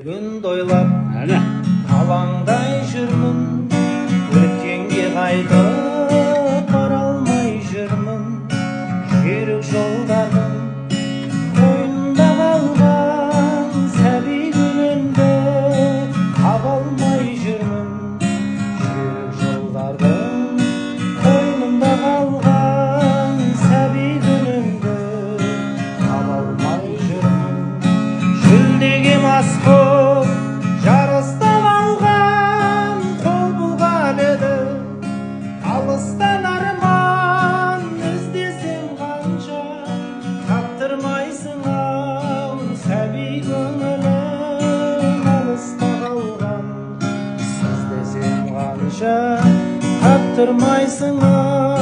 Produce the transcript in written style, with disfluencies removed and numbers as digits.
gün doylap Ana. alаңдай жүрмін, өткенге қайтып бара алмай жүрмін. Жүрек жолдардың қойнында қалған сәби күнімді таба алмай жүрмін. Жүрек жолдардың қойнында қалған сәби күнімді таба алмай жүрмін. Жүлдеге мас боп жарыстап алған қол бұлғап еді, алыстан арман іздесем қанша, таптырмайсың ау сәби көңілім. Алыста қалған іздесем қанша, таптырмайсың ау